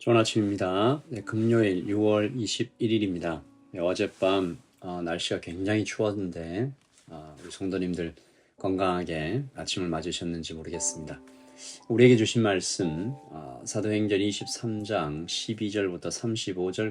좋은 아침입니다. 네, 금요일 6월 21일입니다. 네, 어젯밤 날씨가 굉장히 추웠는데 우리 성도님들 건강하게 아침을 맞으셨는지 모르겠습니다. 우리에게 주신 말씀 사도행전 23장 12절부터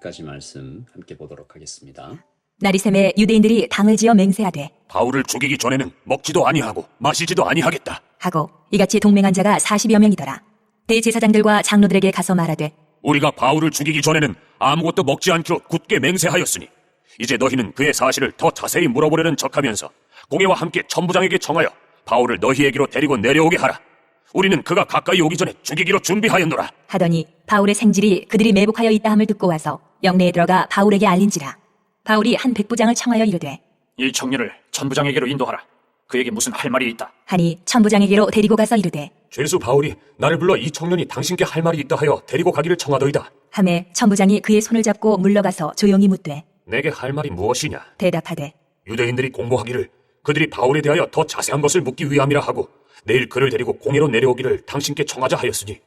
35절까지 말씀 함께 보도록 하겠습니다. 나리샘에 유대인들이 당을 지어 맹세하되 바울을 죽이기 전에는 먹지도 아니하고 마시지도 아니하겠다 하고 이같이 동맹한 자가 40여 명이더라. 대제사장들과 장로들에게 가서 말하되 우리가 바울을 죽이기 전에는 아무것도 먹지 않기로 굳게 맹세하였으니 이제 너희는 그의 사실을 더 자세히 물어보려는 척하면서 공회와 함께 천부장에게 청하여 바울을 너희에게로 데리고 내려오게 하라. 우리는 그가 가까이 오기 전에 죽이기로 준비하였노라. 하더니 바울의 생질이 그들이 매복하여 있다함을 듣고 와서 영내에 들어가 바울에게 알린지라. 바울이 한 백부장을 청하여 이르되 이 청년을 천부장에게로 인도하라. 그에게 무슨 할 말이 있다. 하니 천부장에게로 데리고 가서 이르되 죄수 바울이 나를 불러 이 청년이 당신께 할 말이 있다 하여 데리고 가기를 청하더이다. 하매 천부장이 그의 손을 잡고 물러가서 조용히 묻되 내게 할 말이 무엇이냐. 대답하되 유대인들이 공모하기를 그들이 바울에 대하여 더 자세한 것을 묻기 위함이라 하고 내일 그를 데리고 공회로 내려오기를 당신께 청하자 하였으니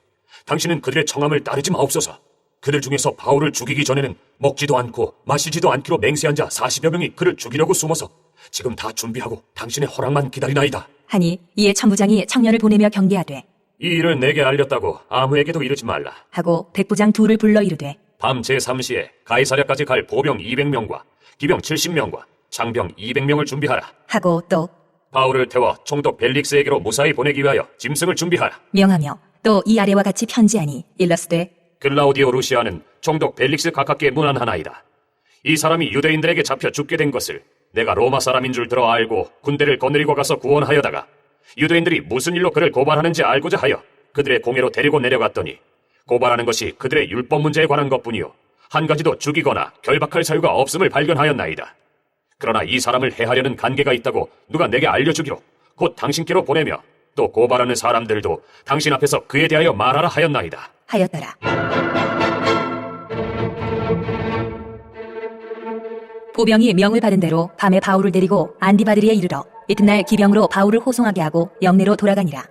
당신은 그들의 청함을 따르지 마옵소서. 그들 중에서 바울을 죽이기 전에는 먹지도 않고 마시지도 않기로 맹세한 자 40여 명이 그를 죽이려고 숨어서 지금 다 준비하고 당신의 허락만 기다리나이다. 하니 이에 천부장이 청년을 보내며 경계하되 이 일을 내게 알렸다고 아무에게도 이르지 말라. 하고 백부장 둘을 불러 이르되 밤 제3시에 가이사랴까지 갈 보병 200명과 기병 70명과 장병 200명을 준비하라. 하고 또 바울을 태워 총독 벨릭스에게로 무사히 보내기 위하여 짐승을 준비하라. 명하며 또 이 아래와 같이 편지하니 일러스되 글라우디오 루시아는 총독 벨릭스 가깝게 문안하나이다. 이 사람이 유대인들에게 잡혀 죽게 된 것을 내가 로마 사람인 줄 들어 알고 군대를 거느리고 가서 구원하여다가 유대인들이 무슨 일로 그를 고발하는지 알고자 하여 그들의 공회로 데리고 내려갔더니 고발하는 것이 그들의 율법 문제에 관한 것뿐이요 한 가지도 죽이거나 결박할 사유가 없음을 발견하였나이다. 그러나 이 사람을 해하려는 관계가 있다고 누가 내게 알려주기로 곧 당신께로 보내며 또 고발하는 사람들도 당신 앞에서 그에 대하여 말하라 하였나이다. 하였더라. 보병이 명을 받은 대로 밤에 바울을 데리고 안디바드리에 이르러 이튿날 기병으로 바울을 호송하게 하고 영내로 돌아가니라.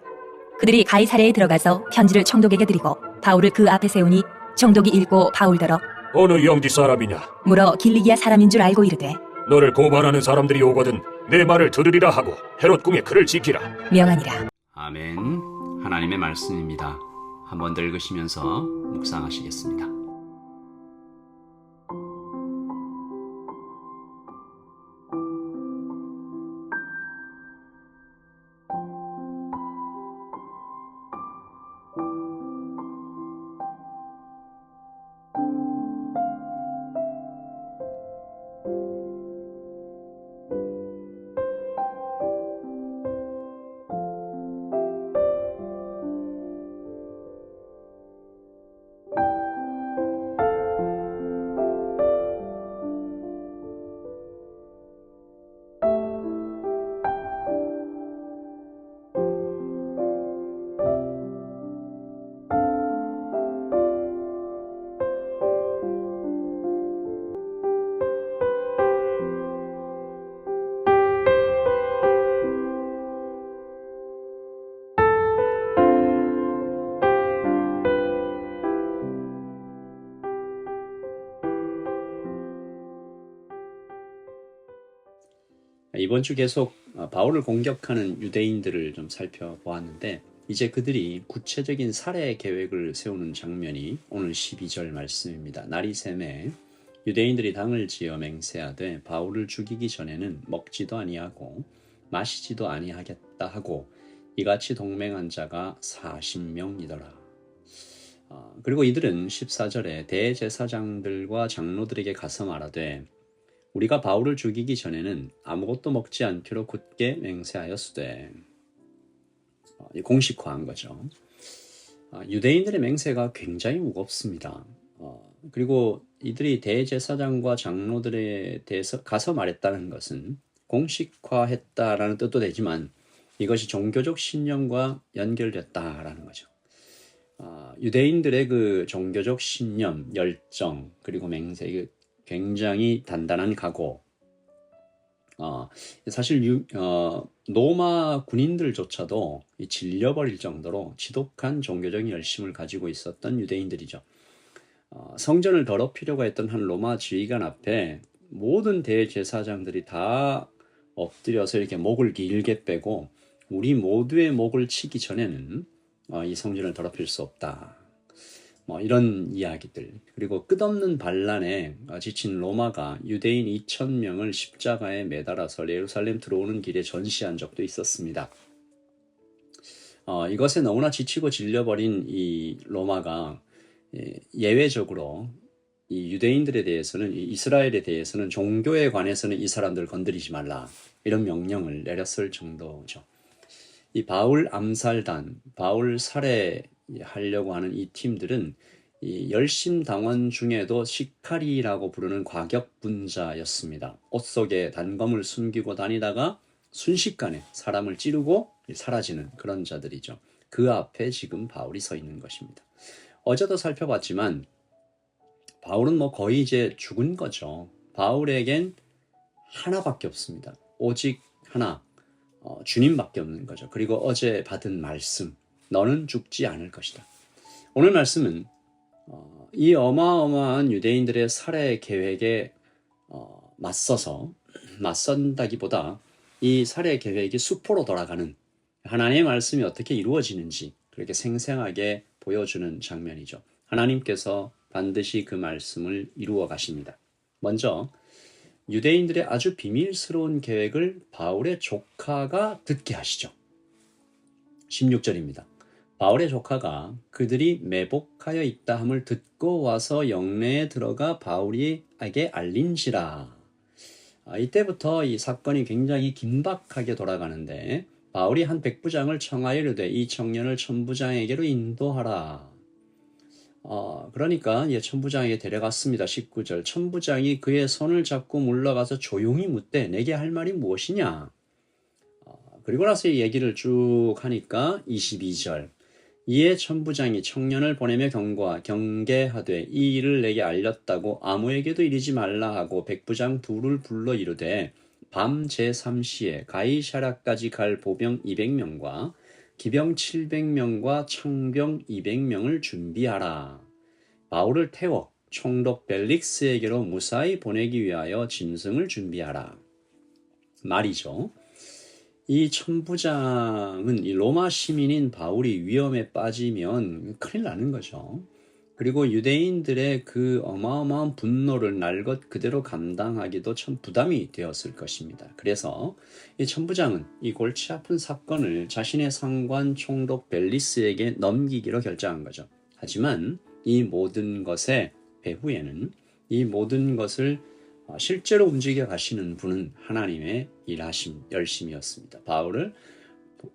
그들이 가이사랴에 들어가서 편지를 총독에게 드리고 바울을 그 앞에 세우니 총독이 읽고 바울더러 어느 영지 사람이냐? 물어 길리기아 사람인 줄 알고 이르되 너를 고발하는 사람들이 오거든 내 말을 들으리라 하고 헤롯 궁에 그를 지키라. 명하니라. 아멘. 하나님의 말씀입니다. 한 번 더 읽으시면서 묵상하시겠습니다. 이번 주 계속 바울을 공격하는 유대인들을 좀 살펴보았는데 이제 그들이 구체적인 살해 계획을 세우는 장면이 오늘 12절 말씀입니다. 나리샘에 유대인들이 당을 지어 맹세하되 바울을 죽이기 전에는 먹지도 아니하고 마시지도 아니하겠다 하고 이같이 동맹한 자가 40명이더라. 그리고 이들은 14절에 대제사장들과 장로들에게 가서 말하되 우리가 바울을 죽이기 전에는 아무것도 먹지 않기로 굳게 맹세하였으되 공식화한 거죠. 유대인들의 맹세가 굉장히 무겁습니다. 그리고 이들이 대제사장과 장로들에 대해서 가서 말했다는 것은 공식화했다라는 뜻도 되지만 이것이 종교적 신념과 연결됐다라는 거죠. 유대인들의 그 종교적 신념, 열정, 그리고 맹세, 굉장히 단단한 각오. 사실 로마 군인들조차도 질려버릴 정도로 지독한 종교적인 열심을 가지고 있었던 유대인들이죠. 성전을 더럽히려고 했던 한 로마 지휘관 앞에 모든 대제사장들이 다 엎드려서 이렇게 목을 길게 빼고 우리 모두의 목을 치기 전에는 이 성전을 더럽힐 수 없다. 뭐 이런 이야기들. 그리고 끝없는 반란에 지친 로마가 유대인 2,000명을 십자가에 매달아서 예루살렘 들어오는 길에 전시한 적도 있었습니다. 이것에 너무나 지치고 질려버린 이 로마가 예외적으로 이 유대인들에 대해서는, 이 이스라엘에 대해서는 종교에 관해서는 이 사람들을 건드리지 말라, 이런 명령을 내렸을 정도죠. 이 바울 암살단, 바울 살해하려고 하는 이 팀들은 이 열심당원 중에도 시카리라고 부르는 과격분자였습니다. 옷 속에 단검을 숨기고 다니다가 순식간에 사람을 찌르고 사라지는 그런 자들이죠. 그 앞에 지금 바울이 서 있는 것입니다. 어제도 살펴봤지만 바울은 뭐 거의 이제 죽은 거죠. 바울에겐 하나밖에 없습니다. 오직 하나, 주님밖에 없는 거죠. 그리고 어제 받은 말씀, 너는 죽지 않을 것이다. 오늘 말씀은 이 어마어마한 유대인들의 살해 계획에 맞선다기보다 이 살해 계획이 수포로 돌아가는 하나님의 말씀이 어떻게 이루어지는지 그렇게 생생하게 보여주는 장면이죠. 하나님께서 반드시 그 말씀을 이루어 가십니다. 먼저 유대인들의 아주 비밀스러운 계획을 바울의 조카가 듣게 하시죠. 16절입니다. 바울의 조카가 그들이 매복하여 있다 함을 듣고 와서 영내에 들어가 바울에게 알린지라. 이때부터 이 사건이 굉장히 긴박하게 돌아가는데 바울이 한 백부장을 청하여 이르되 이 청년을 천부장에게로 인도하라. 그러니까 천부장에게 데려갔습니다. 19절. 천부장이 그의 손을 잡고 물러가서 조용히 묻되 내게 할 말이 무엇이냐. 그리고 나서 이 얘기를 쭉 하니까 22절. 이에 천부장이 청년을 보내며 경계하되 이 일을 내게 알렸다고 아무에게도 이르지 말라 하고 백부장 둘을 불러 이르되 밤 제3시에 가이사랴까지 갈 보병 200명과 기병 700명과 창병 200명을 준비하라. 바울을 태워 총독 벨릭스에게로 무사히 보내기 위하여 짐승을 준비하라. 말이죠. 이 천부장은 이 로마 시민인 바울이 위험에 빠지면 큰일 나는 거죠. 그리고 유대인들의 그 어마어마한 분노를 날 것 그대로 감당하기도 참 부담이 되었을 것입니다. 그래서 이 천부장은 이 골치 아픈 사건을 자신의 상관 총독 벨리스에게 넘기기로 결정한 거죠. 하지만 이 모든 것의 배후에는 이 모든 것을 실제로 움직여 가시는 분은 하나님의 일하심, 열심이었습니다. 바울을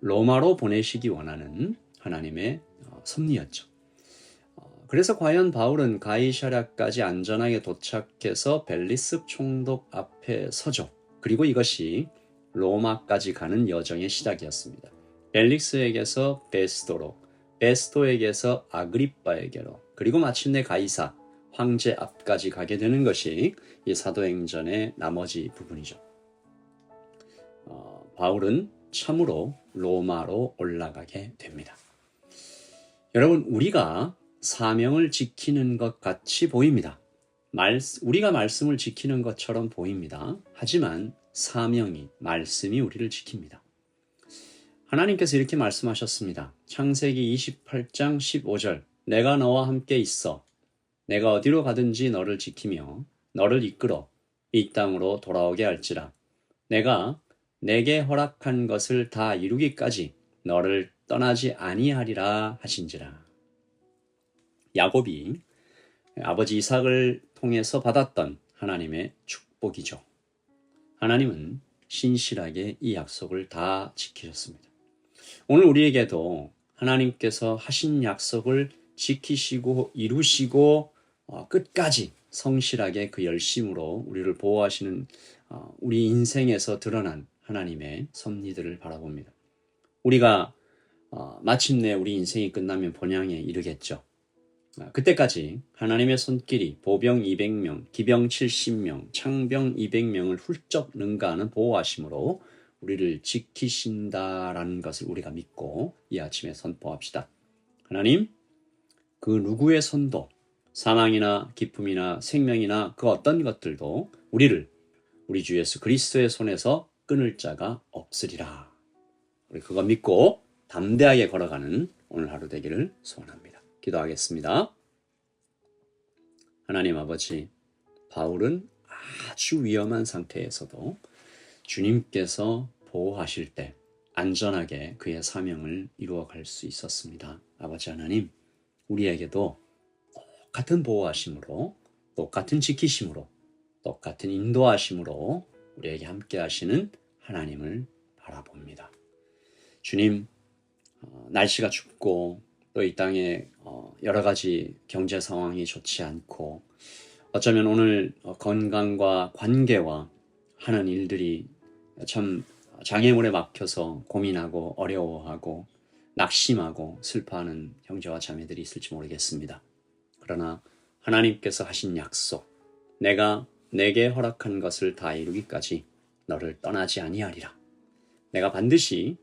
로마로 보내시기 원하는 하나님의 섭리였죠. 그래서 과연 바울은 가이사랴까지 안전하게 도착해서 벨리스 총독 앞에 서죠. 그리고 이것이 로마까지 가는 여정의 시작이었습니다. 벨릭스에게서 베스도로, 베스도에게서 아그리빠에게로, 그리고 마침내 가이사, 황제 앞까지 가게 되는 것이 이 사도행전의 나머지 부분이죠. 바울은 참으로 로마로 올라가게 됩니다. 여러분, 우리가 사명을 지키는 것 같이 보입니다. 우리가 말씀을 지키는 것처럼 보입니다. 하지만 사명이, 말씀이 우리를 지킵니다. 하나님께서 이렇게 말씀하셨습니다. 창세기 28장 15절. 내가 너와 함께 있어 내가 어디로 가든지 너를 지키며 너를 이끌어 이 땅으로 돌아오게 할지라. 내가 내게 허락한 것을 다 이루기까지 너를 떠나지 아니하리라 하신지라. 야곱이 아버지 이삭을 통해서 받았던 하나님의 축복이죠. 하나님은 신실하게 이 약속을 다 지키셨습니다. 오늘 우리에게도 하나님께서 하신 약속을 지키시고 이루시고 끝까지 성실하게 그 열심으로 우리를 보호하시는 우리 인생에서 드러난 하나님의 섭리들을 바라봅니다. 우리가 마침내 우리 인생이 끝나면 본향에 이르겠죠. 그때까지 하나님의 손길이 보병 200명, 기병 70명, 창병 200명을 훌쩍 능가하는 보호하심으로 우리를 지키신다라는 것을 우리가 믿고 이 아침에 선포합시다. 하나님, 그 누구의 손도 사망이나 기쁨이나 생명이나 그 어떤 것들도 우리를 우리 주 예수 그리스도의 손에서 끊을 자가 없으리라. 우리 그거 믿고 담대하게 걸어가는 오늘 하루 되기를 소원합니다. 기도하겠습니다. 하나님 아버지, 바울은 아주 위험한 상태에서도 주님께서 보호하실 때 안전하게 그의 사명을 이루어갈 수 있었습니다. 아버지 하나님, 우리에게도 똑같은 보호하심으로, 똑같은 지키심으로, 똑같은 인도하심으로 우리에게 함께 하시는 하나님을 바라봅니다. 주님, 날씨가 춥고 또 이 땅에 여러 가지 경제 상황이 좋지 않고 어쩌면 오늘 건강과 관계와 하는 일들이 참 장애물에 막혀서 고민하고 어려워하고 낙심하고 슬퍼하는 형제와 자매들이 있을지 모르겠습니다. 그러나 하나님께서 하신 약속, 내가 내게 허락한 것을 다 이루기까지 너를 떠나지 아니하리라. 내가 반드시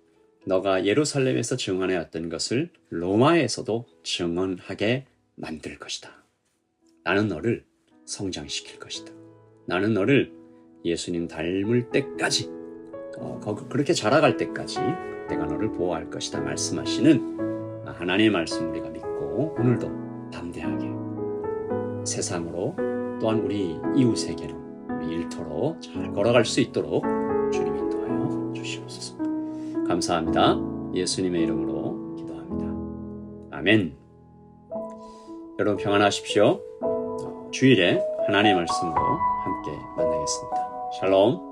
너가 예루살렘에서 증언해왔던 것을 로마에서도 증언하게 만들 것이다. 나는 너를 성장시킬 것이다. 나는 너를 예수님 닮을 때까지, 그렇게 자라갈 때까지 내가 너를 보호할 것이다 말씀하시는 하나님의 말씀 우리가 믿고 오늘도 담대하게 세상으로 또한 우리 이웃에게로 우리 일터로 잘 걸어갈 수 있도록 주님 인도하여 주시옵소서. 감사합니다. 예수님의 이름으로 기도합니다. 아멘. 여러분 평안하십시오. 주일에 하나님의 말씀으로 함께 만나겠습니다. 샬롬.